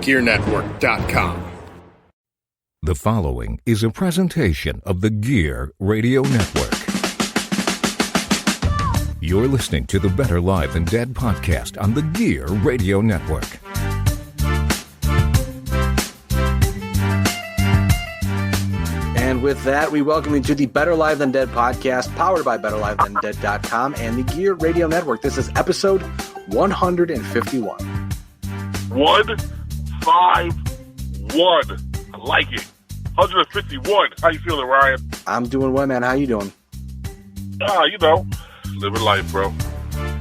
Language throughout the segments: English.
GearNetwork.com. The following is a presentation of the Gear Radio Network. You're listening to the Better Live Than Dead podcast on the Gear Radio Network. And with that, we welcome you to the Better Live Than Dead podcast, powered by BetterLiveThanDead.com and the Gear Radio Network. This is episode 151. 151. I like it. 151. How you feeling, Ryan? I'm doing well, man. How you doing? Living life, bro.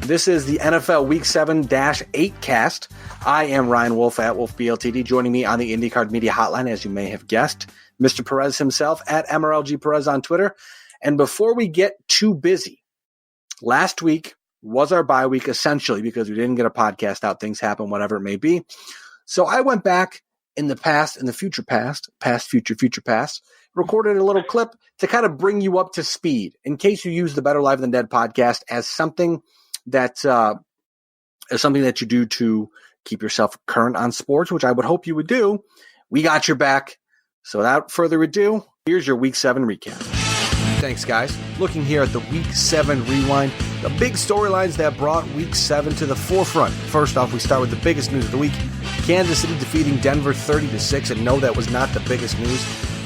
This is the NFL Week 7-8cast. I am Ryan Wolfe at Wolfe BLTD. Joining me on the IndyCar Media Hotline, as you may have guessed, Mr. Perez himself at MRLG Perez on Twitter. And before we get too busy, last week was our bye week, essentially, because we didn't get a podcast out. Things happen, whatever it may be. So I went back in the past, in the future past, future past, recorded a little clip to kind of bring you up to speed in case you use the Better Live Than Dead podcast as something that you do to keep yourself current on sports, which I would hope you would do. We got your back. So without further ado, here's your Week 7 recap. Thanks, guys. Looking here at the Week 7 rewind, the big storylines that brought Week 7 to the forefront. First off, we start with the biggest news of the week. Kansas City defeating Denver 30-6, and no, that was not the biggest news.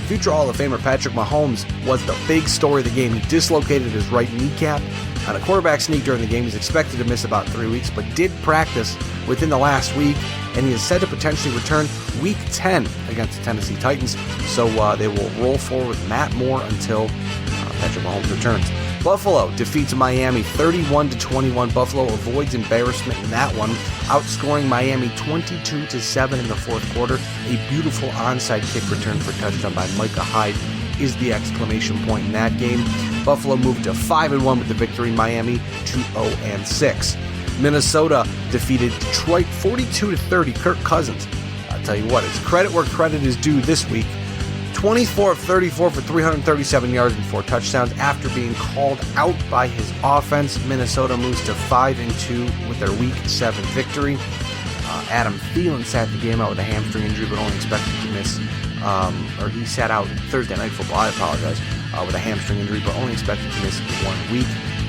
Future Hall of Famer Patrick Mahomes was the big story of the game. He dislocated his right kneecap on a quarterback sneak during the game. He's expected to miss about 3 weeks, but did practice within the last week, and he is said to potentially return Week 10 against the Tennessee Titans. So they will roll forward with Matt Moore until Patrick Mahomes returns. Buffalo defeats Miami 31-21. Buffalo avoids embarrassment in that one, outscoring Miami 22-7 in the fourth quarter. A beautiful onside kick return for touchdown by Micah Hyde is the exclamation point in that game. Buffalo moved to 5-1 with the victory. Miami 2-0-6. Minnesota defeated Detroit 42-30. Kirk Cousins, I'll tell you what, it's credit where credit is due this week. 24 of 34 for 337 yards and 4 touchdowns. After being called out by his offense, Minnesota moves to 5-2 with their Week 7 victory. Adam Thielen sat the game out with a hamstring injury, but only expected to miss, he sat out Thursday Night Football, I apologize, with a hamstring injury, but only expected to miss 1 week.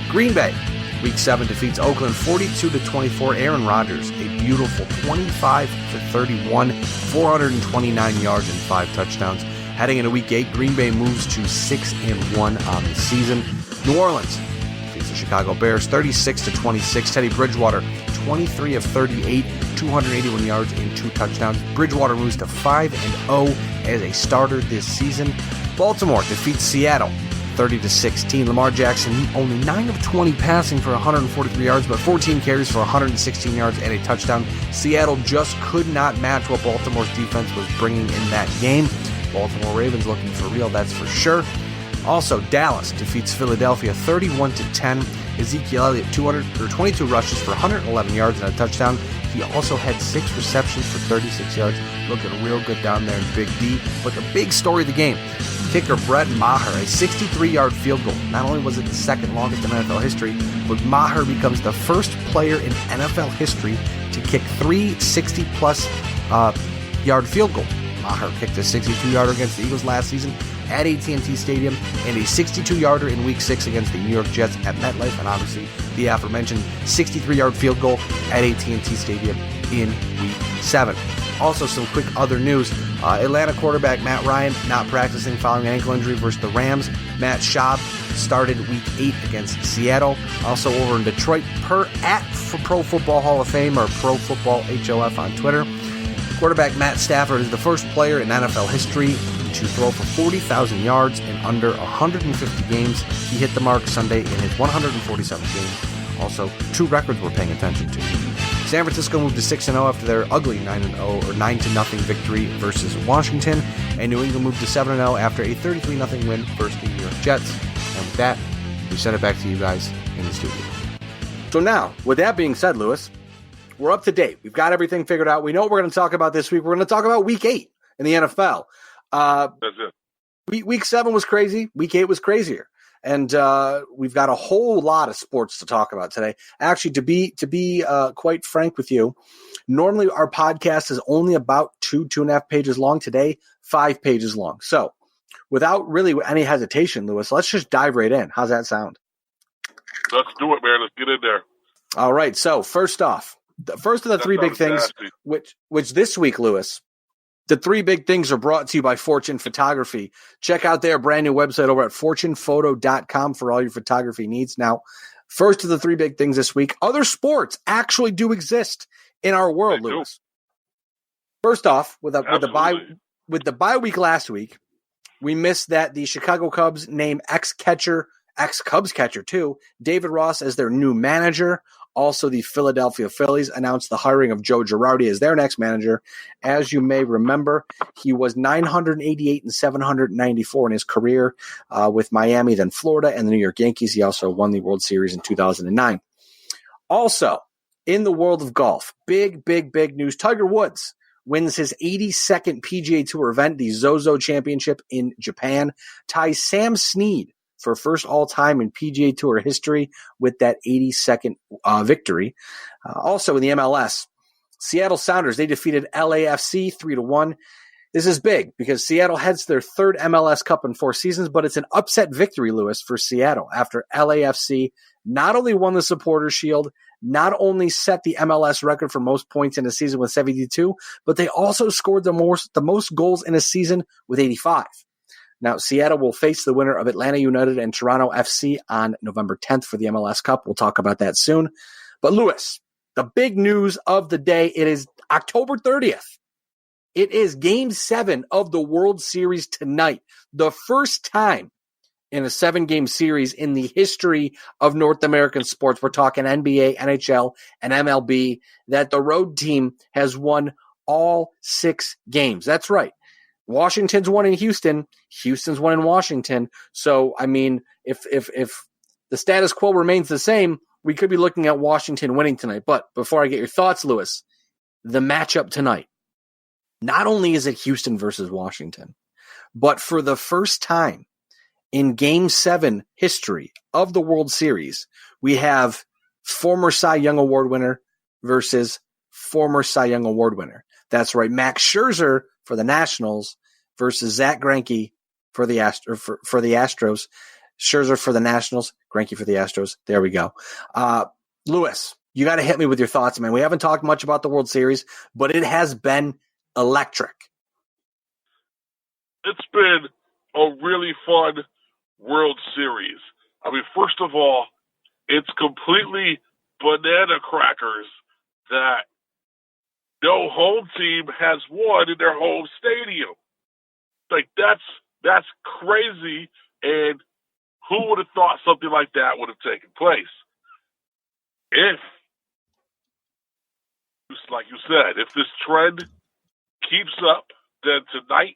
Green Bay, Week 7 defeats Oakland 42-24. Aaron Rodgers, a beautiful 25-31, 429 yards and 5 touchdowns. Heading into Week 8, Green Bay moves to 6-1 on the season. New Orleans defeats the Chicago Bears 36-26. Teddy Bridgewater, 23 of 38, 281 yards and 2 touchdowns. Bridgewater moves to 5-0 as a starter this season. Baltimore defeats Seattle 30-16. Lamar Jackson only 9 of 20 passing for 143 yards, but 14 carries for 116 yards and a touchdown. Seattle just could not match what Baltimore's defense was bringing in that game. Baltimore Ravens looking for real, that's for sure. Also, Dallas defeats Philadelphia 31-10. Ezekiel Elliott 22 rushes for 111 yards and a touchdown. He also had 6 receptions for 36 yards. Looking real good down there in Big D. But the big story of the game, kicker Brett Maher, a 63-yard field goal. Not only was it the second longest in NFL history, but Maher becomes the first player in NFL history to kick 3 60-plus yard field goals. Maher kicked a 62-yarder against the Eagles last season at AT&T Stadium and a 62-yarder in Week 6 against the New York Jets at MetLife, and obviously the aforementioned 63-yard field goal at AT&T Stadium in Week 7. Also, some quick other news. Atlanta quarterback Matt Ryan not practicing following an ankle injury versus the Rams. Matt Schaub started Week 8 against Seattle. Also over in Detroit, for Pro Football Hall of Fame or Pro Football HOF on Twitter. Quarterback Matt Stafford is the first player in NFL history to throw for 40,000 yards in under 150 games. He hit the mark Sunday in his 147th game. Also, 2 records we're paying attention to. San Francisco moved to 6-0 after their ugly 9-0 or 9-0 victory versus Washington, and New England moved to 7-0 after a 33-0 win versus the New York Jets. And with that, we send it back to you guys in the studio. So now, with that being said, Lewis, we're up to date. We've got everything figured out. We know what we're going to talk about this week. We're going to talk about Week 8 in the NFL. That's it. Week 7 was crazy. Week 8 was crazier. And we've got a whole lot of sports to talk about today. Actually, to be quite frank with you, normally our podcast is only about 2.5 pages long. Today, 5 pages long. So without really any hesitation, Lewis, let's just dive right in. How's that sound? Let's do it, man. Let's get in there. All right. So first off, the first of the three big things, which this week, Lewis, the three big things are brought to you by Fortune Photography. Check out their brand new website over at fortunephoto.com for all your photography needs. Now, first of the three big things this week, other sports actually do exist in our world, Lewis. First off, with the bye week last week, we missed that the Chicago Cubs named ex-Cubs catcher too, David Ross as their new manager. Also, the Philadelphia Phillies announced the hiring of Joe Girardi as their next manager. As you may remember, he was 988 and 794 in his career with Miami, then Florida, and the New York Yankees. He also won the World Series in 2009. Also, in the world of golf, big news. Tiger Woods wins his 82nd PGA Tour event, the Zozo Championship in Japan, ties Sam Snead for first all-time in PGA Tour history with that 82nd victory. Also in the MLS, Seattle Sounders, they defeated LAFC 3-1. This is big because Seattle heads their third MLS Cup in 4 seasons, but it's an upset victory, Lewis, for Seattle after LAFC not only won the Supporters' Shield, not only set the MLS record for most points in a season with 72, but they also scored the most goals in a season with 85. Now, Seattle will face the winner of Atlanta United and Toronto FC on November 10th for the MLS Cup. We'll talk about that soon. But, Lewis, the big news of the day, it is October 30th. It is Game 7 of the World Series tonight. The first time in a 7-game series in the history of North American sports, we're talking NBA, NHL, and MLB, that the road team has won all 6 games. That's right. Washington's won in Houston. Houston's won in Washington. So, I mean, if the status quo remains the same, we could be looking at Washington winning tonight. But before I get your thoughts, Lewis, the matchup tonight, not only is it Houston versus Washington, but for the first time in Game 7 history of the World Series, we have former Cy Young Award winner versus former Cy Young Award winner. That's right, Max Scherzer for the Nationals versus Zach Greinke for the Astros. Scherzer for the Nationals, Greinke for the Astros. There we go. Lewis, you got to hit me with your thoughts, man. We haven't talked much about the World Series, but it has been electric. It's been a really fun World Series. I mean, first of all, it's completely banana crackers that no home team has won in their home stadium. Like, that's crazy, and who would have thought something like that would have taken place? If, like you said, if this trend keeps up, then tonight,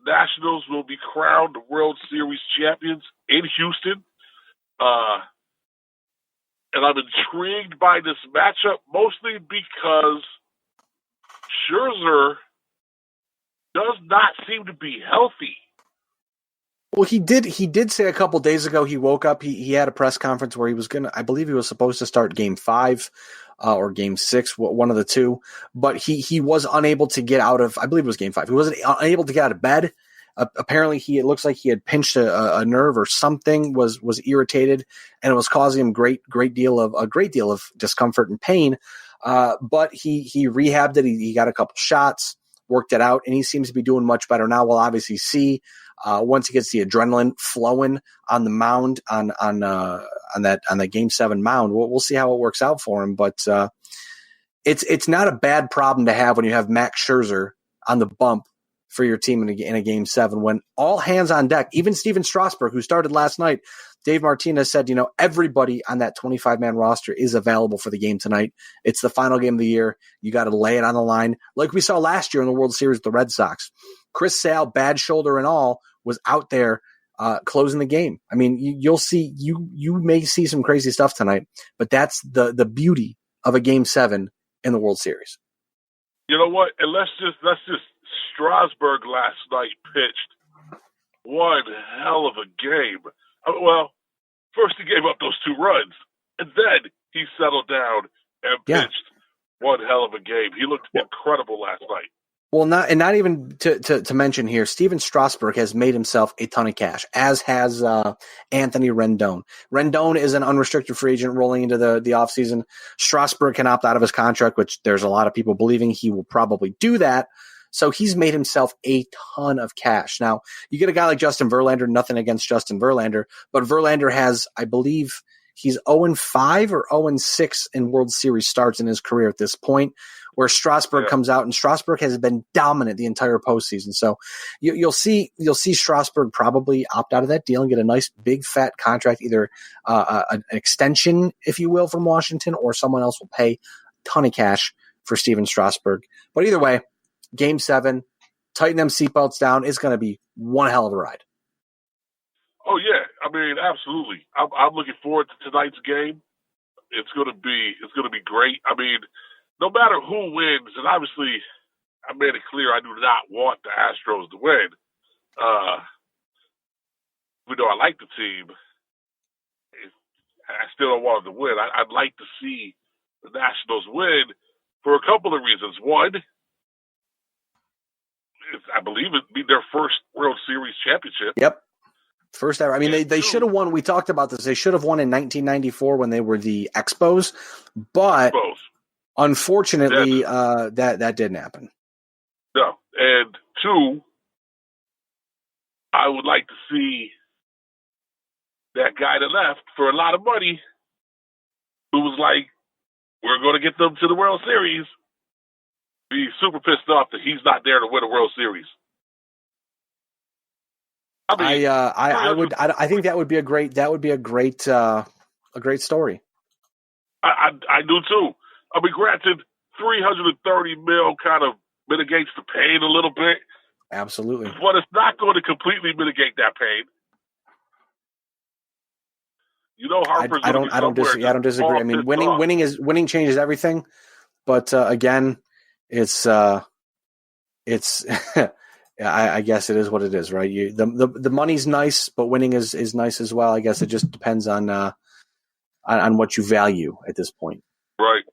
Nationals will be crowned World Series champions in Houston. And I'm intrigued by this matchup, mostly because Scherzer does not seem to be healthy. Well, he did say a couple days ago he woke up. He had a press conference where he was I believe he was supposed to start Game 5 or Game 6, one of the two. But he was unable to get out of, I believe it was Game 5. He wasn't unable to get out of bed. Apparently, it looks like he had pinched a nerve or something, was irritated, and it was causing him a great deal of discomfort and pain. But he rehabbed it. He got a couple shots, worked it out, and he seems to be doing much better now. We'll obviously see once he gets the adrenaline flowing on the mound on that Game 7 mound. We'll see how it works out for him. But it's not a bad problem to have when you have Max Scherzer on the bump for your team in a Game 7 when all hands on deck. Even Steven Strasburg, who started last night, Dave Martinez said, everybody on that 25-man roster is available for the game tonight. It's the final game of the year. You got to lay it on the line like we saw last year in the World Series with the Red Sox. Chris Sale, bad shoulder and all, was out there closing the game. I mean, you'll see, you may see some crazy stuff tonight, but that's the beauty of a Game 7 in the World Series. You know what? And let's just Strasburg last night pitched one hell of a game. Well, first he gave up those 2 runs, and then he settled down and pitched one hell of a game. He looked incredible last night. Well, not even to mention here, Steven Strasburg has made himself a ton of cash, as has Anthony Rendon. Rendon is an unrestricted free agent rolling into the offseason. Strasburg can opt out of his contract, which there's a lot of people believing he will probably do that. So he's made himself a ton of cash. Now, you get a guy like Justin Verlander, nothing against Justin Verlander, but Verlander has, I believe, he's 0-5 or 0-6 in World Series starts in his career at this point, where Strasburg comes out, and Strasburg has been dominant the entire postseason. So you'll see Strasburg probably opt out of that deal and get a nice big fat contract, either an extension, if you will, from Washington, or someone else will pay a ton of cash for Steven Strasburg. But either way, Game 7, tighten them seatbelts down. It's going to be one hell of a ride. Oh yeah, I mean, absolutely. I'm looking forward to tonight's game. It's going to be great. I mean, no matter who wins, and obviously I made it clear I do not want the Astros to win. Even though I like the team, I still don't want them to win. I'd like to see the Nationals win for a couple of reasons. One, I believe it'd be their first World Series championship. Yep. First ever. I mean, they should have won. We talked about this. They should have won in 1994 when they were the Expos, but unfortunately, that didn't happen. No. And 2, I would like to see that guy that left for a lot of money, who was like, we're going to get them to the World Series, be super pissed off that he's not there to win a World Series. I mean, I think that would be a great story. I do too. I mean, granted, $330 million kind of mitigates the pain a little bit. Absolutely, but it's not going to completely mitigate that pain. You know, Harper's I don't disagree. I mean, winning changes everything, but again, it's I guess it is what it is, right? The money's nice, but winning is nice as well. I guess it just depends on what you value at this point. Right.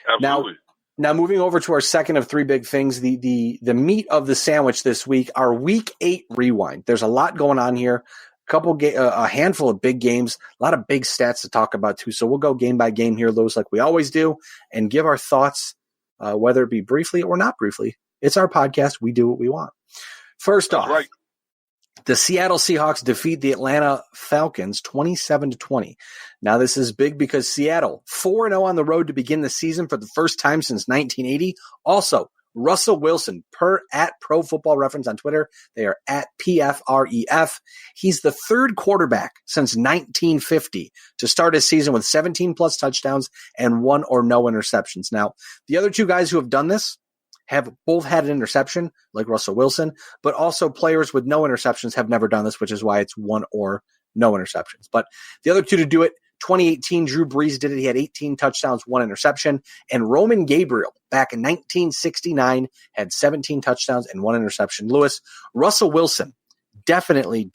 Absolutely. Now moving over to our second of 3 big things, the meat of the sandwich this week, our Week 8 rewind. There's a lot going on here. A handful of big games, a lot of big stats to talk about too. So we'll go game by game here, Lewis, like we always do, and give our thoughts, whether it be briefly or not briefly. It's our podcast. We do what we want. First off, right. The Seattle Seahawks defeat the Atlanta Falcons 27-20. Now, this is big because Seattle 4-0 on the road to begin the season for the first time since 1980. Also, Russell Wilson, at Pro Football Reference on Twitter, they are at PFREF. He's the 3rd quarterback since 1950 to start his season with 17-plus touchdowns and 1 or no interceptions. Now, the other 2 guys who have done this have both had an interception, like Russell Wilson, but also players with no interceptions have never done this, which is why it's 1 or no interceptions. But the other 2 to do it, 2018, Drew Brees did it. He had 18 touchdowns, 1 interception. And Roman Gabriel, back in 1969, had 17 touchdowns and 1 interception. Lewis, Russell Wilson, definitely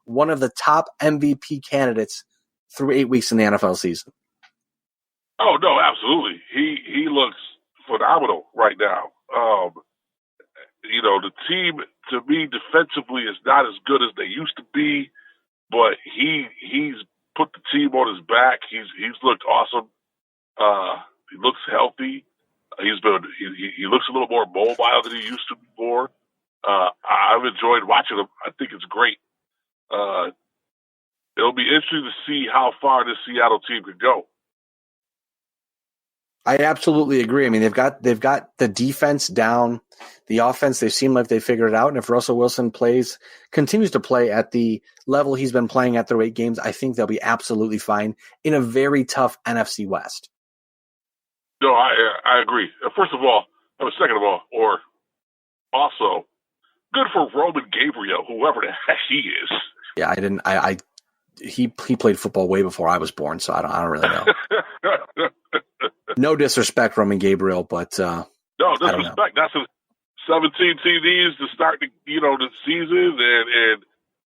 one of the top MVP candidates through 8 weeks in the NFL season. Oh, no, absolutely. He looks phenomenal right now. You know, the team, to me, defensively is not as good as they used to be, but he's put the team on his back. He's looked awesome. He looks healthy. He looks a little more mobile than he used to before. I've enjoyed watching him. I think it's great. It'll be interesting to see how far this Seattle team could go. I absolutely agree. I mean, they've got the defense down, the offense. They seem like they figured it out. And if Russell Wilson continues to play at the level he's been playing at through 8 games, I think they'll be absolutely fine in a very tough NFC West. No, I agree. First of all, second of all, or also, good for Roman Gabriel, whoever the heck he is. Yeah, he played football way before I was born, so I don't really know. No disrespect, Roman Gabriel, but no disrespect. That's 17 TDs to start the season,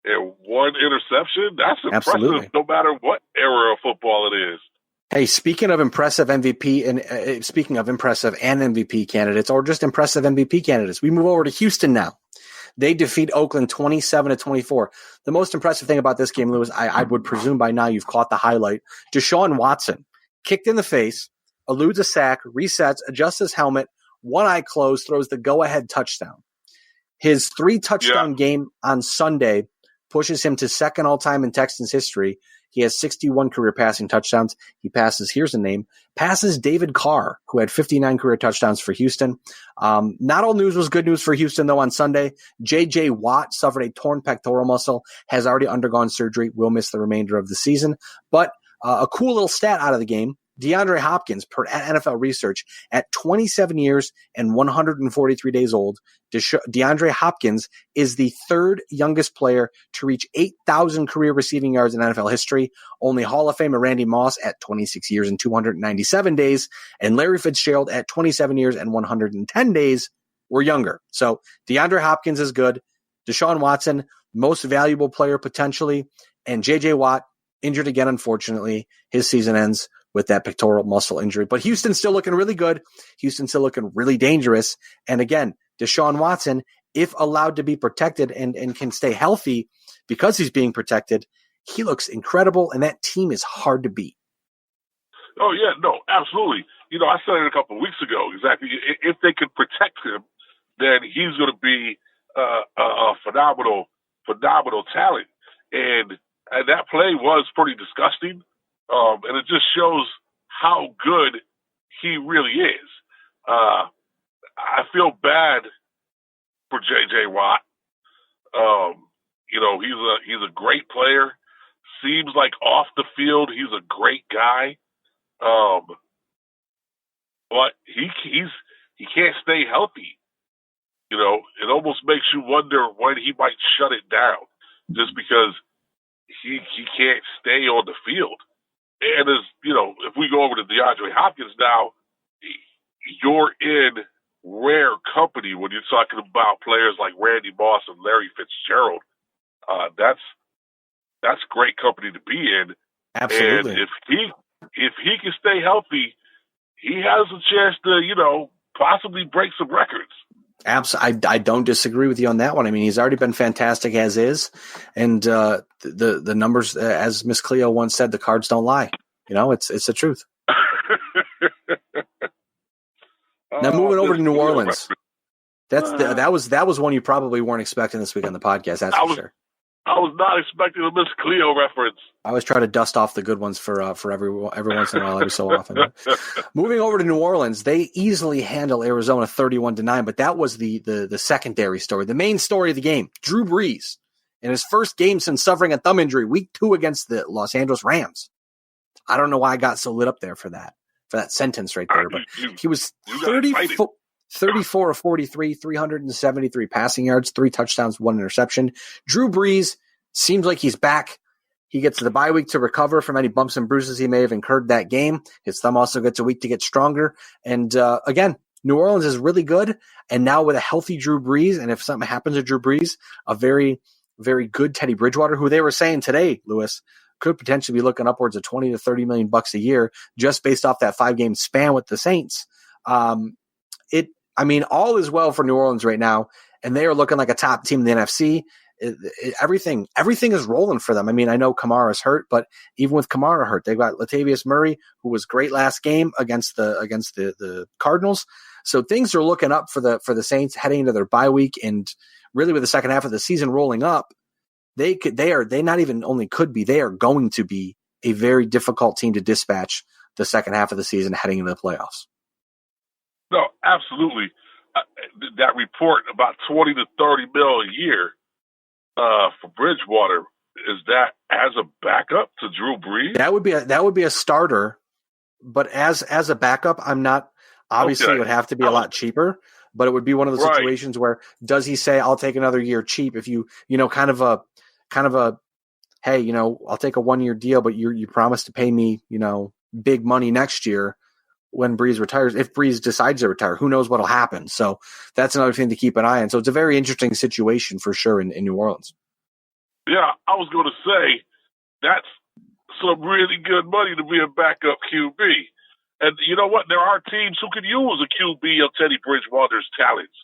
and 1 interception. That's impressive. Absolutely. No matter what era of football it is. Hey, speaking of impressive MVP and speaking of impressive and MVP candidates, or just impressive MVP candidates, we move over to Houston now. They defeat Oakland 27-24. The most impressive thing about this game, Lewis, I would presume by now you've caught the highlight. Deshaun Watson kicked in the face, eludes a sack, resets, adjusts his helmet, one eye closed, throws the go-ahead touchdown. His 3-touchdown game on Sunday pushes him to second all-time in Texans history. He has 61 career passing touchdowns. He passes David Carr, who had 59 career touchdowns for Houston. Not all news was good news for Houston, though, on Sunday. J.J. Watt suffered a torn pectoral muscle, has already undergone surgery, will miss the remainder of the season. But a cool little stat out of the game, DeAndre Hopkins, per NFL Research, at 27 years and 143 days old, DeAndre Hopkins is the 3rd youngest player to reach 8,000 career receiving yards in NFL history. Only Hall of Famer Randy Moss at 26 years and 297 days, and Larry Fitzgerald at 27 years and 110 days were younger. So DeAndre Hopkins is good. Deshaun Watson, most valuable player potentially, and J.J. Watt, injured again, unfortunately. His season ends with that pectoral muscle injury. But Houston's still looking really good. Houston's still looking really dangerous. And again, Deshaun Watson, if allowed to be protected and can stay healthy because he's being protected, he looks incredible, and that team is hard to beat. Oh, yeah, no, absolutely. You know, I said it a couple of weeks ago, exactly. If they could protect him, then he's going to be a phenomenal talent. And that play was pretty disgusting. And it just shows how good he really is. I feel bad for J.J. Watt. You know, he's a great player. Seems like off the field, he's a great guy. But he can't stay healthy. You know, it almost makes you wonder when he might shut it down, just because he can't stay on the field. And as you know, if we go over to DeAndre Hopkins now, you're in rare company when you're talking about players like Randy Moss and Larry Fitzgerald. That's great company to be in. Absolutely. And if he can stay healthy, he has a chance to, you know, possibly break some records. I don't disagree with you on that one. I mean, he's already been fantastic as is, and the numbers, as Miss Cleo once said, the cards don't lie. You know, it's the truth. Now moving over to New Orleans, that was one you probably weren't expecting this week on the podcast. That's for sure. I was not expecting a Miss Cleo reference. I always try to dust off the good ones for every once in a while, every so often. Moving over to New Orleans, they easily handle Arizona 31-9, but that was the secondary story. The main story of the game, Drew Brees, in his first game since suffering a thumb injury, week 2 against the Los Angeles Rams. I don't know why I got so lit up there for that sentence right there, but he was 34 of 43, 373 passing yards, 3 touchdowns, 1 interception. Drew Brees seems like he's back. He gets the bye week to recover from any bumps and bruises he may have incurred that game. His thumb also gets a week to get stronger. And again, New Orleans is really good. And now with a healthy Drew Brees, and if something happens to Drew Brees, a very, very good Teddy Bridgewater, who they were saying today, Lewis, could potentially be looking upwards of $20 to $30 million a year just based off that 5-game span with the Saints. I mean, all is well for New Orleans right now, and they are looking like a top team in the NFC. Everything is rolling for them. I mean, I know Kamara's hurt, but even with Kamara hurt, they've got Latavius Murray, who was great last game against the Cardinals. So things are looking up for the Saints heading into their bye week, and really with the second half of the season rolling up, they are going to be a very difficult team to dispatch the second half of the season heading into the playoffs. No, absolutely. That report about 20 to 30 mil a year for Bridgewater, is that as a backup to Drew Brees? That would be a starter, but as a backup, I'm not. Obviously, okay. It would have to be a lot cheaper, but it would be one of the situations where does he say, "I'll take another year cheap"? If you kind of a, hey, I'll take a 1-year deal, but you promise to pay me, big money next year. When Brees retires, if Brees decides to retire, who knows what'll happen? So that's another thing to keep an eye on. So it's a very interesting situation for sure in New Orleans. Yeah, I was going to say that's some really good money to be a backup QB. And you know what? There are teams who could use a QB of Teddy Bridgewater's talents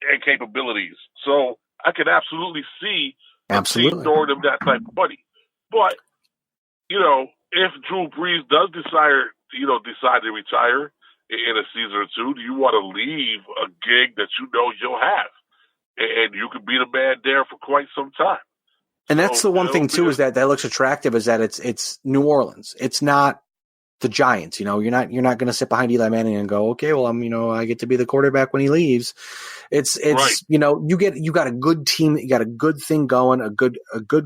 and capabilities. So I can absolutely see a team throwing him that type of money. But, if Drew Brees does decide to retire in a season or two, do you want to leave a gig that you'll have? And you could be the man there for quite some time. And that's the one thing too, is that looks attractive, is that it's New Orleans. It's not the Giants. You're not going to sit behind Eli Manning and go, okay, well, I get to be the quarterback when he leaves. It's right. You got a good team, you got a good thing going, a good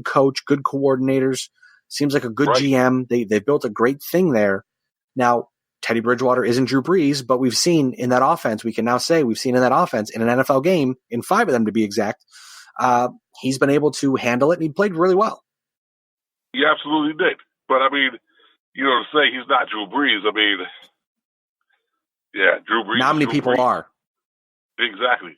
coach, good coordinators. Seems like a good GM. They built a great thing there. Now, Teddy Bridgewater isn't Drew Brees, but we've seen in that offense, we can now say we've seen in that offense in an NFL game, in 5 of them to be exact, he's been able to handle it, and he played really well. He absolutely did. But, to say he's not Drew Brees, Drew Brees. Not many people are. Exactly.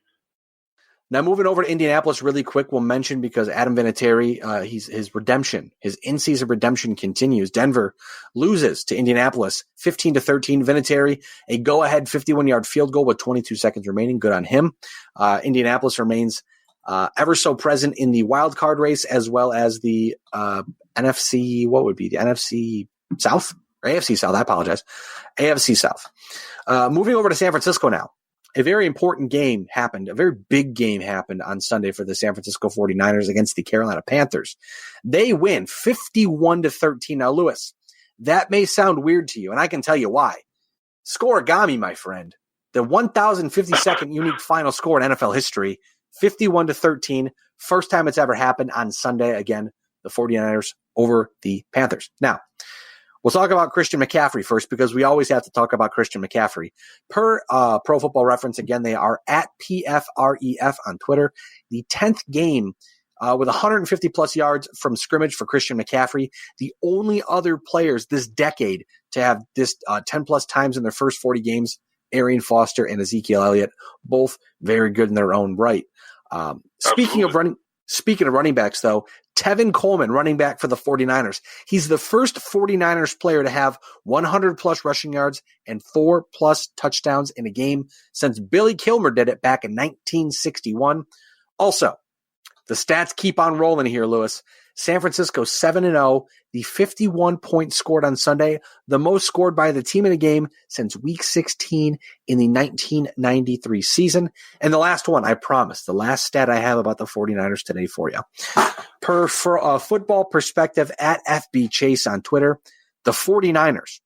Now, moving over to Indianapolis really quick, we'll mention, because Adam Vinatieri, his in-season redemption continues. Denver loses to Indianapolis 15-13. Vinatieri, a go-ahead 51-yard field goal with 22 seconds remaining. Good on him. Indianapolis remains ever so present in the wild card race, as well as the NFC, what would be the NFC South? Or AFC South, I apologize. AFC South. Moving over to San Francisco now. A very important game happened, a very big game happened on Sunday for the San Francisco 49ers against the Carolina Panthers. They win 51-13. Now, Lewis, that may sound weird to you, and I can tell you why. Scoregami, my friend. The 1,052nd unique final score in NFL history, 51-13. First time it's ever happened on Sunday. Again, the 49ers over the Panthers. Now, we'll talk about Christian McCaffrey first, because we always have to talk about Christian McCaffrey. Per Pro Football Reference, again, they are at PFREF on Twitter. The 10th game with 150-plus yards from scrimmage for Christian McCaffrey. The only other players this decade to have this 10-plus times in their first 40 games, Arian Foster and Ezekiel Elliott, both very good in their own right. Speaking of running backs, though, Tevin Coleman, running back for the 49ers. He's the first 49ers player to have 100-plus rushing yards and 4-plus touchdowns in a game since Billy Kilmer did it back in 1961. Also, the stats keep on rolling here, Lewis. San Francisco 7-0, the 51 points scored on Sunday, the most scored by the team in a game since Week 16 in the 1993 season. And the last one, I promise, the last stat I have about the 49ers today for you. Per Football Perspective at FB Chase on Twitter, the 49ers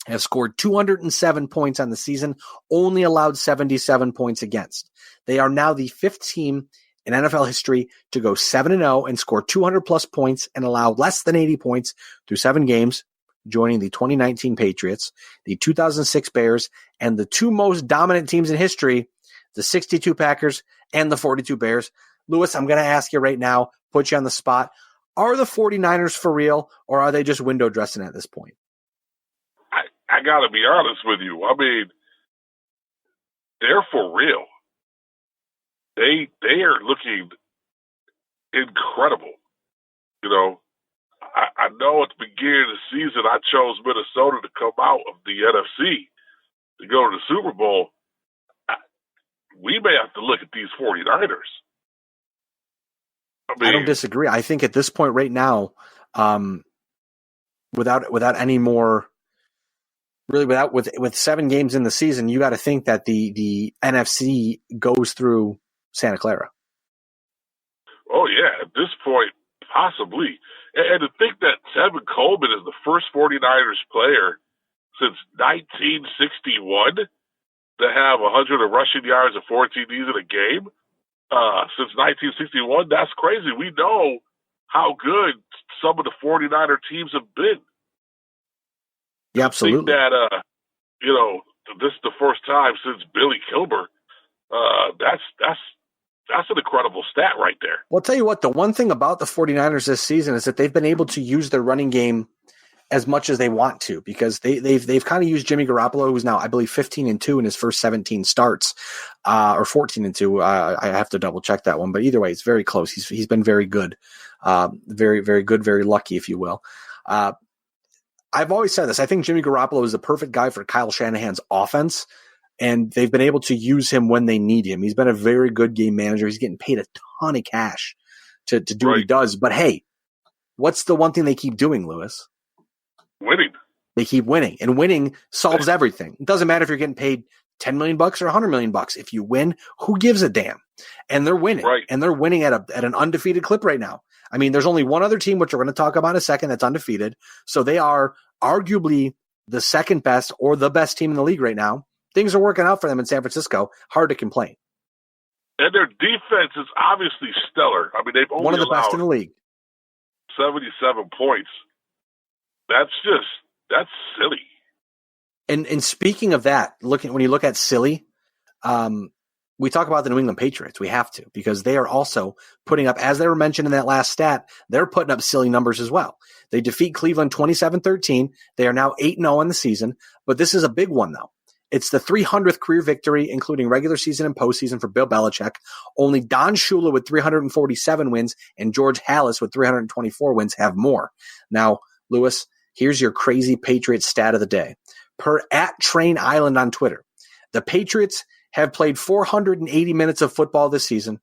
have scored 207 points on the season, only allowed 77 points against. They are now the 5th team in NFL history to go 7-0 and score 200-plus points and allow less than 80 points through 7 games, joining the 2019 Patriots, the 2006 Bears, and the 2 most dominant teams in history, the 62 Packers and the 42 Bears. Lewis, I'm going to ask you right now, put you on the spot. Are the 49ers for real, or are they just window dressing at this point? I got to be honest with you. They're for real. They are looking incredible. I know at the beginning of the season I chose Minnesota to come out of the NFC to go to the Super Bowl. We may have to look at these 49ers. I don't disagree. I think at this point right now, without any more, really with 7 games in the season, you got to think that the NFC goes through Santa Clara. Oh, yeah. At this point, possibly. And to think that Tevin Coleman is the first 49ers player since 1961 to have 100 rushing yards and 4 TDs in a game, since 1961, that's crazy. We know how good some of the 49er teams have been. Yeah, absolutely. I think that, this is the first time since Billy Kilmer. That's an incredible stat right there. Well, I'll tell you what, the one thing about the 49ers this season is that they've been able to use their running game as much as they want to, because they've kind of used Jimmy Garoppolo, who's now, I believe, 15-2 in his first 17 starts, or 14-2. I have to double check that one, but either way, it's very close. He's been very good Very, very good, very lucky, if you will. I've always said this. I think Jimmy Garoppolo is the perfect guy for Kyle Shanahan's offense, and they've been able to use him when they need him. He's been a very good game manager. He's getting paid a ton of cash to do what he does. But hey, what's the one thing they keep doing, Lewis? Winning. They keep winning, and winning solves everything. It doesn't matter if you're getting paid $10 million or $100 million. If you win, who gives a damn? And they're winning, and they're winning at an undefeated clip right now. I mean, there's only one other team, which we're going to talk about in a second, that's undefeated. So they are arguably the second best or the best team in the league right now. Things are working out for them in San Francisco. Hard to complain. And their defense is obviously stellar. I mean, they've only one of the best in the league. 77 points. That's silly. And speaking of that, when you look at silly, we talk about the New England Patriots. We have to, because they are also putting up, as they were mentioned in that last stat, they're putting up silly numbers as well. They defeat Cleveland 27-13. They are now 8-0 in the season, but this is a big one, though. It's the 300th career victory, including regular season and postseason, for Bill Belichick. Only Don Shula with 347 wins and George Halas with 324 wins have more. Now, Lewis, here's your crazy Patriots stat of the day. Per @TrainIsland on Twitter, the Patriots have played 480 minutes of football this season.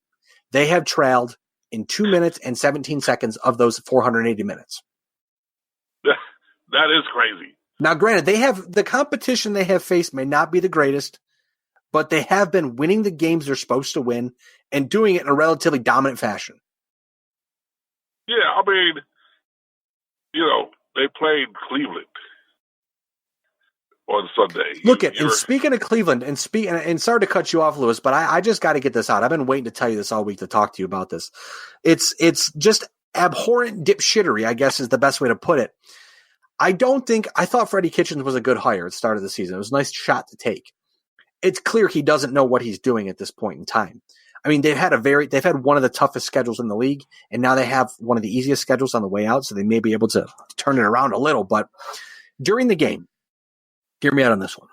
They have trailed in 2 minutes and 17 seconds of those 480 minutes. That is crazy. Now, granted, the competition they have faced may not be the greatest, but they have been winning the games they're supposed to win and doing it in a relatively dominant fashion. Yeah, I mean, they played Cleveland on Sunday. Look and speaking of Cleveland, and sorry to cut you off, Lewis, but I just got to get this out. I've been waiting to tell you this all week, to talk to you about this. It's just abhorrent dipshittery, I guess is the best way to put it. I thought Freddie Kitchens was a good hire at the start of the season. It was a nice shot to take. It's clear he doesn't know what he's doing at this point in time. I mean, they've had one of the toughest schedules in the league, and now they have one of the easiest schedules on the way out, so they may be able to turn it around a little. But during the game, hear me out on this one.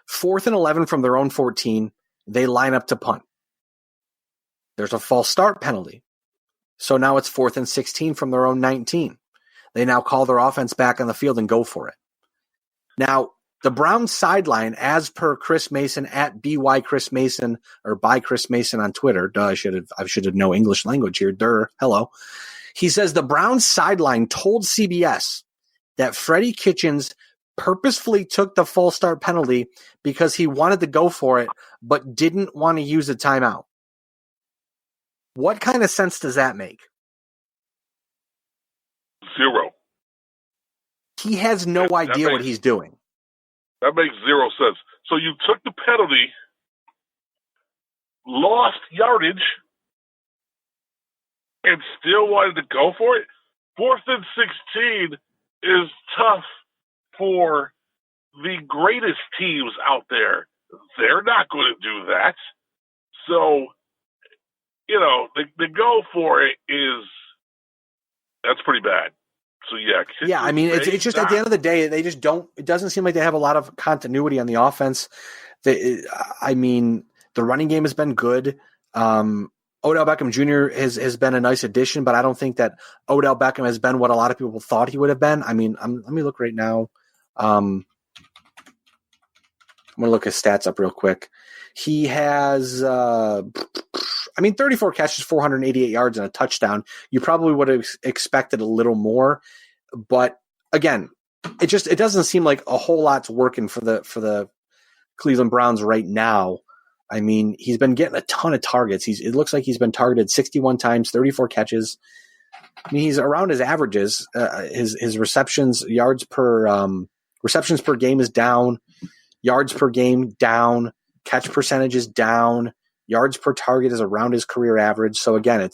4th and 11 from their own 14, they line up to punt. There's a false start penalty. So now it's 4th and 16 from their own 19. They now call their offense back on the field and go for it. Now, the Browns sideline, as per Chris Mason at BY Chris Mason, or by Chris Mason on Twitter. Duh, I should have no English language here. Hello. He says the Browns sideline told CBS that Freddie Kitchens purposefully took the false start penalty because he wanted to go for it, but didn't want to use a timeout. What kind of sense does that make? Zero. He has no idea what he's doing. That makes zero sense. So you took the penalty, lost yardage, and still wanted to go for it? 4th and 16 is tough for the greatest teams out there. They're not going to do that. So, the go for it that's pretty bad. So, yeah. I mean, it's just at the end of the day, they just don't – it doesn't seem like they have a lot of continuity on the offense. The running game has been good. Odell Beckham Jr. has been a nice addition, but I don't think that Odell Beckham has been what a lot of people thought he would have been. I mean, let me look right now. I'm going to look his stats up real quick. He has 34 catches, 488 yards, and a touchdown. You probably would have expected a little more, but again, it doesn't seem like a whole lot's working for the Cleveland Browns right now. I mean, he's been getting a ton of targets. It looks like he's been targeted 61 times, 34 catches. I mean, he's around his averages. His receptions per game is down. Yards per game down. Catch percentage is down. Yards per target is around his career average. So again,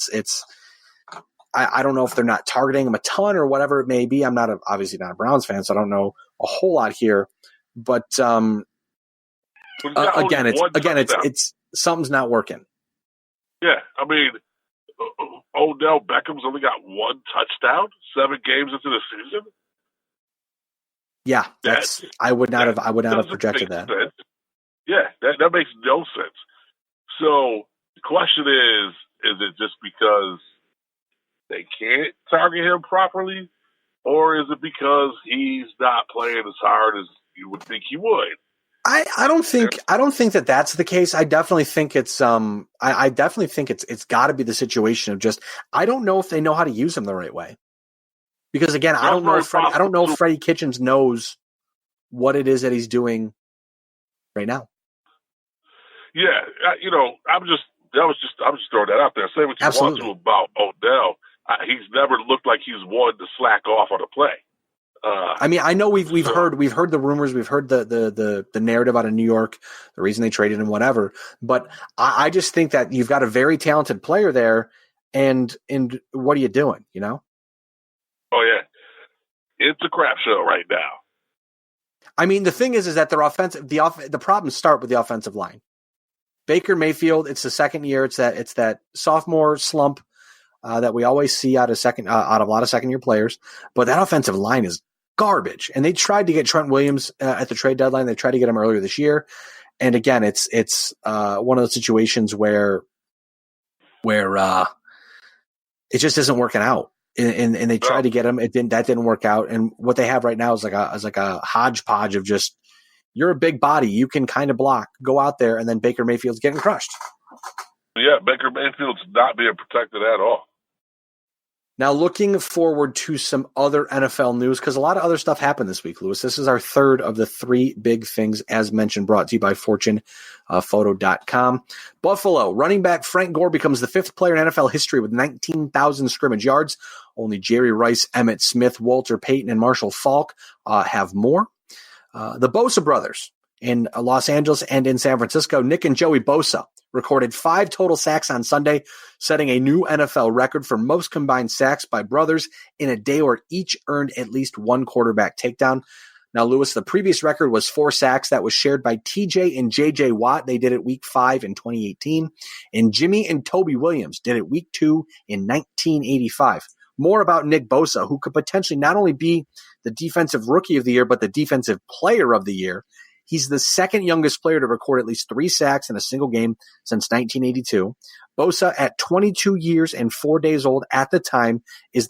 I don't know if they're not targeting him a ton or whatever it may be. I'm obviously not a Browns fan, so I don't know a whole lot here. But again, it's something's not working. Yeah, I mean, Odell Beckham's only got one touchdown 7 games into the season. Yeah, I would not have projected that. Sense. Yeah, that makes no sense. So the question is it just because they can't target him properly, or is it because he's not playing as hard as you would think he would? I don't think that that's the case. I definitely think it's I definitely think it's got to be the situation of just I don't know if they know how to use him the right way. Because again, I don't know if Freddie Kitchens knows what it is that he's doing right now. Yeah, I'm just throwing that out there. Say what you want to about Odell. He's never looked like he's wanted to slack off on a play. I mean, I know we've heard the rumors, we've heard the narrative out of New York, the reason they traded him, whatever. But I just think that you've got a very talented player there, and what are you doing? You know? Oh yeah, it's a crap show right now. I mean, the thing is that their the problems start with the offensive line. Baker Mayfield, it's the second year. It's that sophomore slump that we always see out of a lot of second year players. But that offensive line is garbage. And they tried to get Trent Williams at the trade deadline. They tried to get him earlier this year. And again, it's one of those situations where it just isn't working out. And they tried to get him. That didn't work out. And what they have right now is like a hodgepodge of just, you're a big body. You can kind of block, go out there, and then Baker Mayfield's getting crushed. Yeah, Baker Mayfield's not being protected at all. Now, looking forward to some other NFL news, because a lot of other stuff happened this week, Lewis. This is our third of the three big things, as mentioned, brought to you by FortunePhoto.com. Buffalo running back Frank Gore becomes the fifth player in NFL history with 19,000 scrimmage yards. Only Jerry Rice, Emmitt Smith, Walter Payton, and Marshall Faulk have more. The Bosa brothers in Los Angeles and in San Francisco, Nick and Joey Bosa, recorded 5 total sacks on Sunday, setting a new NFL record for most combined sacks by brothers in a day where each earned at least one quarterback takedown. Now, Lewis, the previous record was 4 sacks. That was shared by TJ and JJ Watt. They did it week 5 in 2018. And Jimmy and Toby Williams did it week 2 in 1985. More about Nick Bosa, who could potentially not only be the defensive rookie of the year, but the defensive player of the year. He's the second youngest player to record at least 3 sacks in a single game since 1982. Bosa, at 22 years and 4 days old at the time, is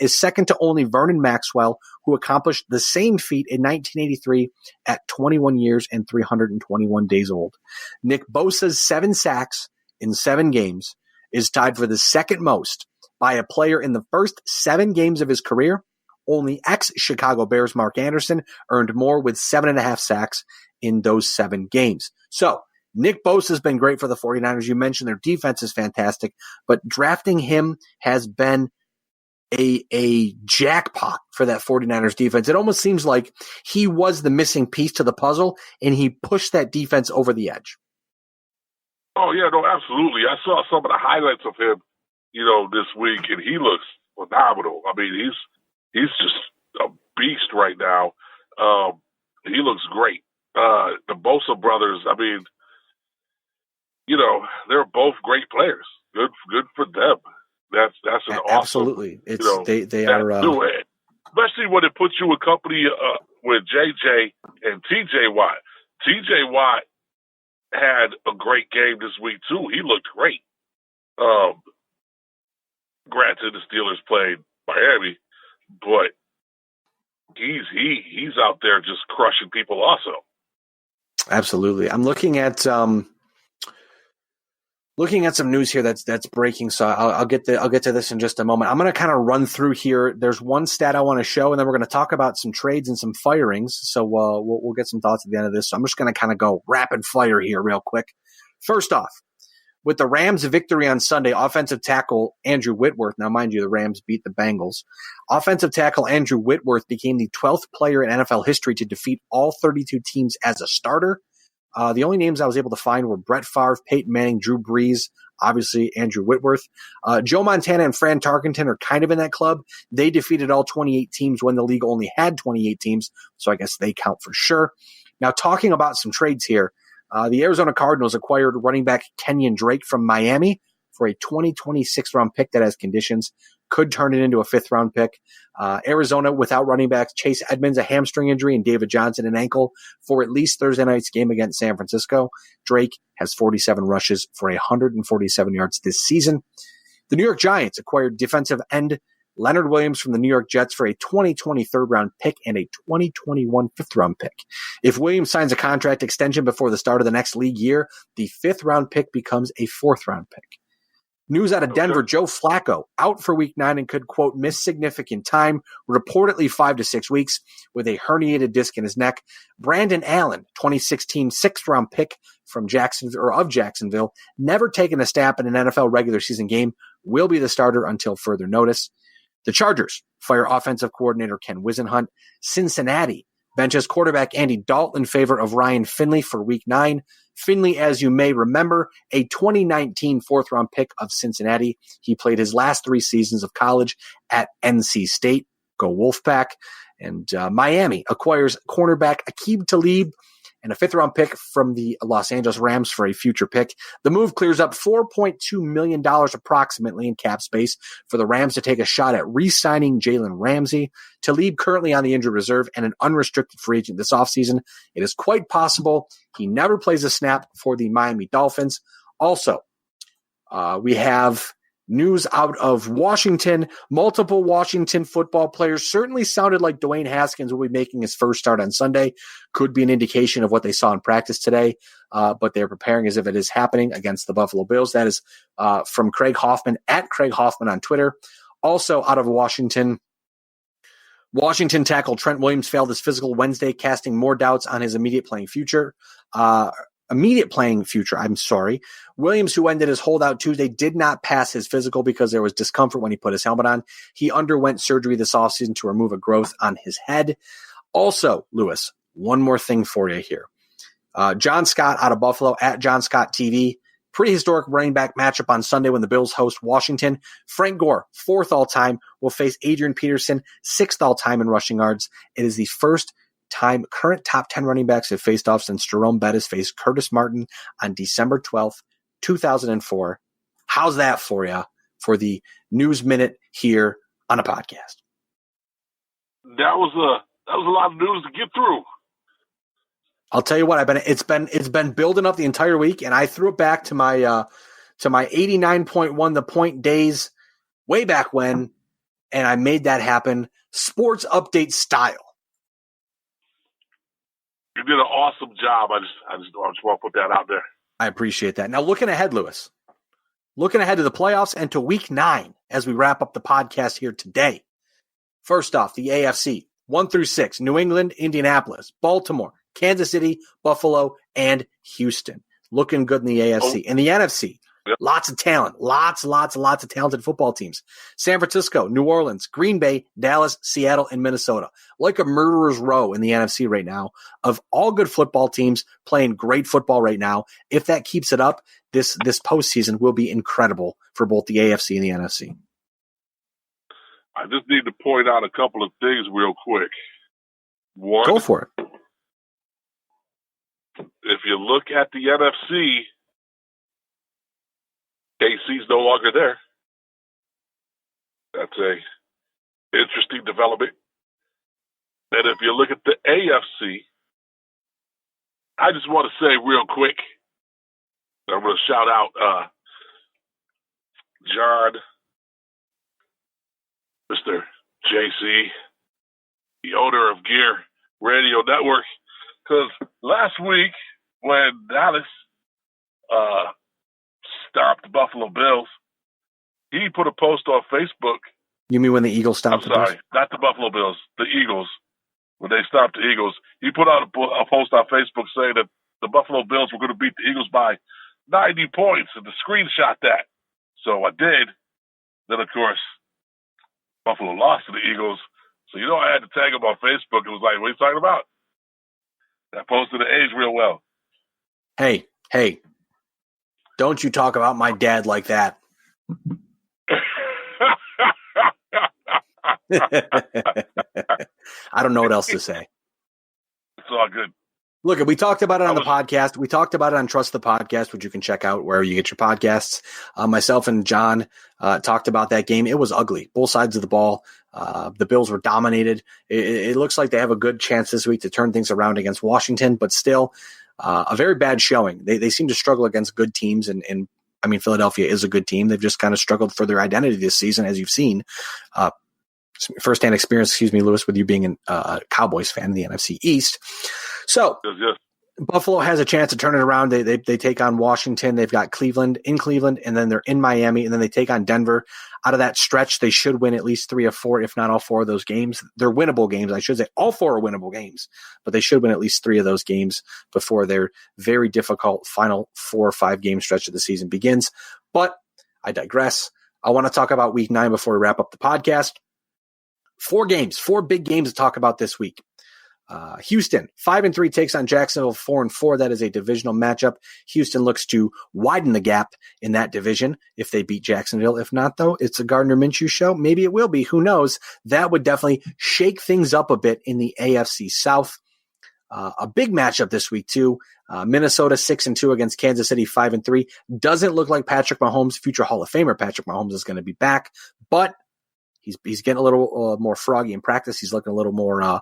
second to only Vernon Maxwell, who accomplished the same feat in 1983 at 21 years and 321 days old. Nick Bosa's 7 sacks in 7 games is tied for the second most by a player in the first 7 games of his career. Only ex-Chicago Bears Mark Anderson earned more with 7.5 sacks in those 7 games. So Nick Bosa has been great for the 49ers. You mentioned their defense is fantastic, but drafting him has been a jackpot for that 49ers defense. It almost seems like he was the missing piece to the puzzle, and he pushed that defense over the edge. Oh, yeah, no, absolutely. I saw some of the highlights of him, this week, and he looks phenomenal. I mean, he's just a beast right now. He looks great. The Bosa brothers, I mean, they're both great players. Good for them. That's an awesome. Absolutely, it's they are. Especially when it puts you in company with JJ and TJ Watt. TJ Watt had a great game this week too. He looked great. Granted, the Steelers played Miami, but he's out there just crushing people also. Absolutely. I'm looking at some news here that's breaking. So I'll get to this in just a moment. I'm going to kind of run through here. There's one stat I want to show, and then we're going to talk about some trades and some firings. So we'll get some thoughts at the end of this. So I'm just going to kind of go rapid fire here real quick. First off, with the Rams' victory on Sunday, offensive tackle Andrew Whitworth, now mind you, the Rams beat the Bengals. Offensive tackle Andrew Whitworth became the 12th player in NFL history to defeat all 32 teams as a starter. The only names I was able to find were Brett Favre, Peyton Manning, Drew Brees, obviously Andrew Whitworth. Joe Montana and Fran Tarkenton are kind of in that club. They defeated all 28 teams when the league only had 28 teams, so I guess they count for sure. Now, talking about some trades here, the Arizona Cardinals acquired running back Kenyon Drake from Miami for a 2026 round pick that has conditions, could turn it into a 5th round pick. Arizona without running backs Chase Edmonds, a hamstring injury, and David Johnson, an ankle, for at least Thursday night's game against San Francisco. Drake has 47 rushes for 147 yards this season. The New York Giants acquired defensive end Leonard Williams from the New York Jets for a 2020 third-round pick and a 2021 fifth-round pick. If Williams signs a contract extension before the start of the next league year, the fifth-round pick becomes a fourth-round pick. News out of Denver, Joe Flacco out for week 9 and could, quote, miss significant time, reportedly 5 to 6 weeks with a herniated disc in his neck. Brandon Allen, 2016 sixth-round pick from Jacksonville, never taken a snap in an NFL regular season game, will be the starter until further notice. The Chargers fire offensive coordinator Ken Wisenhunt. Cincinnati benches quarterback Andy Dalton in favor of Ryan Finley for week 9. Finley, as you may remember, a 2019 fourth-round pick of Cincinnati. He played his last 3 seasons of college at NC State. Go Wolfpack. And Miami acquires cornerback Aqib Talib and a fifth-round pick from the Los Angeles Rams for a future pick. The move clears up $4.2 million approximately in cap space for the Rams to take a shot at re-signing Jalen Ramsey. Talib currently on the injured reserve and an unrestricted free agent this offseason. It is quite possible he never plays a snap for the Miami Dolphins. Also, we have news out of Washington. Multiple Washington football players certainly sounded like Dwayne Haskins will be making his first start on Sunday. Could be an indication of what they saw in practice today, but they're preparing as if it is happening against the Buffalo Bills. That is from Craig Hoffman, at Craig Hoffman on Twitter. Also out of Washington tackle Trent Williams failed his physical Wednesday, casting more doubts on his immediate playing future. Williams, who ended his holdout Tuesday, did not pass his physical because there was discomfort when he put his helmet on. He underwent surgery this offseason to remove a growth on his head. Also, Lewis, one more thing for you here. John Scott out of Buffalo, at John Scott TV. Pretty historic running back matchup on Sunday when the Bills host Washington. Frank Gore, 4th all-time, will face Adrian Peterson, 6th all-time in rushing yards. It is the first time current top 10 running backs have faced off since Jerome Bettis faced Curtis Martin on December 12th, 2004. How's that for you for the News Minute here on a podcast? That was a lot of news to get through. I'll tell you what, it's been building up the entire week, and I threw it back to my 89.1 the point days way back when, and I made that happen sports update style. You did an awesome job. I just want to put that out there. I appreciate that. Now, looking ahead, Lewis, looking ahead to the playoffs and to week 9 as we wrap up the podcast here today. First off, the AFC, 1 through 6, New England, Indianapolis, Baltimore, Kansas City, Buffalo, and Houston. Looking good in the AFC. In the NFC, lots of talent, lots of talented football teams. San Francisco, New Orleans, Green Bay, Dallas, Seattle, and Minnesota. Like a murderer's row in the NFC right now of all good football teams playing great football right now. If that keeps it up, this postseason will be incredible for both the AFC and the NFC. I just need to point out a couple of things real quick. One, go for it. If you look at the NFC, KC's no longer there. That's a interesting development. And if you look at the AFC, I just want to say real quick, I'm going to shout out John, Mr. JC, the owner of Gear Radio Network, because last week when Dallas stopped the Buffalo Bills, he put a post on Facebook. You mean when the Eagles stopped? I'm sorry, not the Buffalo Bills, the Eagles. When they stopped the Eagles, he put out a post on Facebook saying that the Buffalo Bills were going to beat the Eagles by 90 points, and to screenshot that. So I did. Then, of course, Buffalo lost to the Eagles. So, I had to tag him on Facebook. It was like, what are you talking about? That posted the age real well. Hey, don't you talk about my dad like that. I don't know what else to say. It's all good. Look, we talked about it on the podcast. We talked about it on Trust the Podcast, which you can check out wherever you get your podcasts. Myself and John talked about that game. It was ugly. Both sides of the ball. The Bills were dominated. It looks like they have a good chance this week to turn things around against Washington, but still a very bad showing. They seem to struggle against good teams and I mean, Philadelphia is a good team. They've just kind of struggled for their identity this season, as you've seen. Firsthand experience, Lewis, with you being a Cowboys fan in the NFC East. So Yes. Buffalo has a chance to turn it around. They take on Washington. They've got Cleveland, and then they're in Miami, and then they take on Denver. Out of that stretch, they should win at least 3 of 4, if not all 4 of those games. They're winnable games. I should say all 4 are winnable games, but they should win at least 3 of those games before their very difficult final 4 or 5 game stretch of the season begins. But I digress. I want to talk about week 9 before we wrap up the podcast. 4 big games to talk about this week. Houston, 5-3, takes on Jacksonville, 4-4. That is a divisional matchup. Houston looks to widen the gap in that division if they beat Jacksonville. If not, though, it's a Gardner Minshew show. Maybe it will be. Who knows? That would definitely shake things up a bit in the AFC South. A big matchup this week, too. Minnesota 6-2 against Kansas City 5-3. Doesn't look like Patrick Mahomes, future Hall of Famer Patrick Mahomes, is going to be back, but he's getting a little more froggy in practice. He's looking a little more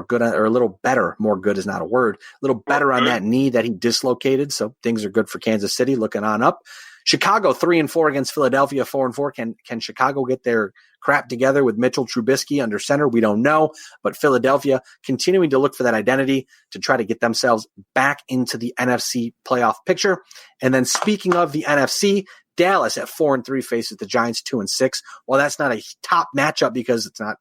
good, or a little better. More good is not a word. A little better on that knee that he dislocated. So things are good for Kansas City, looking on up. Chicago 3-4 against Philadelphia 4-4. Can Chicago get their crap together with Mitchell Trubisky under center? We don't know, but Philadelphia continuing to look for that identity to try to get themselves back into the NFC playoff picture. And then speaking of the NFC, Dallas at 4-3 faces the Giants 2-6. While that's not a top matchup because it's not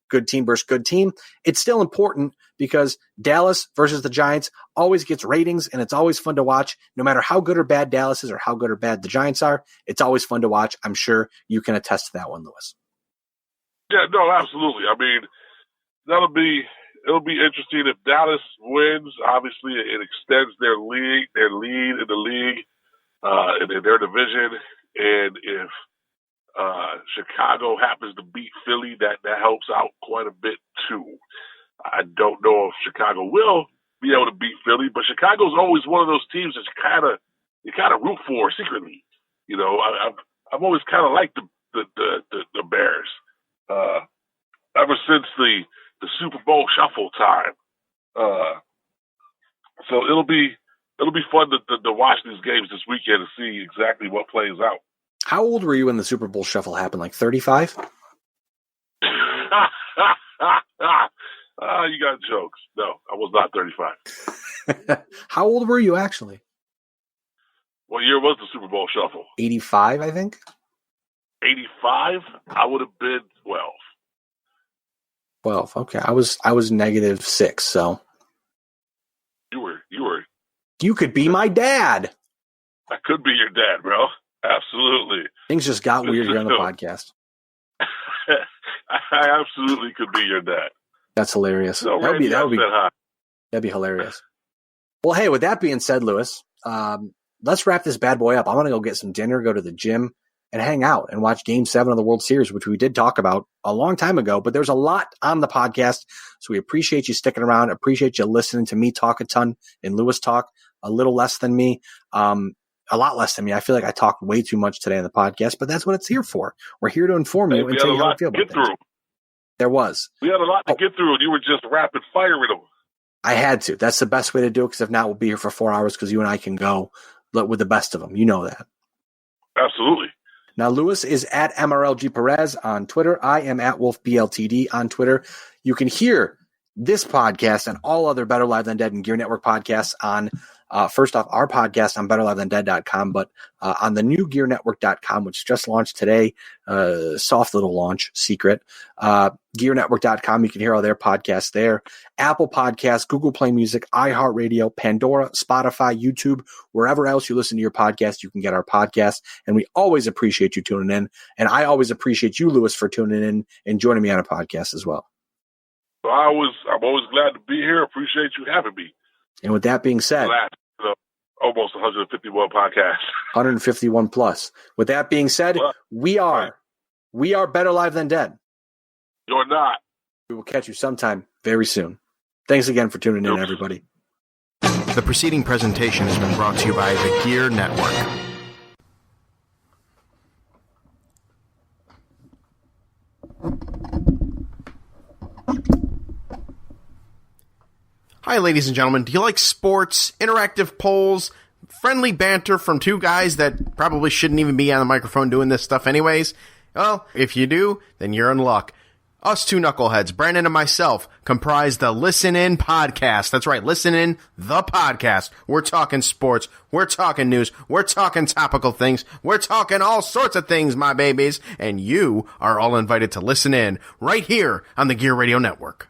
good team versus good team, it's still important because Dallas versus the Giants always gets ratings, and it's always fun to watch. No matter how good or bad Dallas is or how good or bad the Giants are, it's always fun to watch. I'm sure you can attest to that one, Lewis. Yeah, no, absolutely. I mean, it'll be interesting if Dallas wins. Obviously, it extends their lead in the league, in their division, and if Chicago happens to beat Philly, that helps out quite a bit too. I don't know if Chicago will be able to beat Philly, but Chicago's always one of those teams that you kind of root for secretly. You know, I've always kind of liked the Bears ever since the Super Bowl shuffle time. So it'll be fun to watch these games this weekend and see exactly what plays out. How old were you when the Super Bowl shuffle happened? Like 35? You got jokes. No, I was not 35. How old were you actually? What year was the Super Bowl shuffle? 85, I think. 85? I would have been 12. 12. Okay. I was -6, so. You were. You could be my dad. I could be your dad, bro. Absolutely. Things just got weird here on the podcast. I absolutely could be your dad. That's hilarious. So that'd be hilarious. Well, hey, with that being said, Lewis, let's wrap this bad boy up. I want to go get some dinner, go to the gym, and hang out and watch Game 7 of the World Series, which we did talk about a long time ago. But there's a lot on the podcast, so we appreciate you sticking around. Appreciate you listening to me talk a ton and Lewis talk a little less than me. A lot less than me. I feel like I talked way too much today on the podcast, but that's what it's here for. We're here to inform you and tell you how we feel about things. There was. We had a lot to get through, and you were just rapid firing them. I had to. That's the best way to do it, because if not, we'll be here for 4 hours because you and I can go with the best of them. You know that. Absolutely. Now, Lewis is at MRLG Perez on Twitter. I am at Wolfe BLTD on Twitter. You can hear this podcast and all other Better Live Than Dead and Gear Network podcasts on first off, our podcast on betterliveThanDead.com, but on the new GearNetwork.com, which just launched today, soft little launch, secret. GearNetwork.com, you can hear all their podcasts there. Apple Podcasts, Google Play Music, iHeartRadio, Pandora, Spotify, YouTube, wherever else you listen to your podcast, you can get our podcast. And we always appreciate you tuning in. And I always appreciate you, Lewis, for tuning in and joining me on a podcast as well. I'm always glad to be here. Appreciate you having me. And with that being said, almost 151 podcasts. 151 plus. With that being said, we are Better Live Than Dead. You're not. We will catch you sometime very soon. Thanks again for tuning in, everybody. The preceding presentation has been brought to you by the Gear Network. Hi, ladies and gentlemen. Do you like sports, interactive polls, friendly banter from two guys that probably shouldn't even be on the microphone doing this stuff anyways. Well, if you do, then you're in luck. Us two knuckleheads, Brandon and myself, comprise the Listen In podcast. That's right, Listen In, the podcast. We're talking sports, we're talking news, we're talking topical things, we're talking all sorts of things, my babies, and you are all invited to listen in right here on the Gear Radio Network.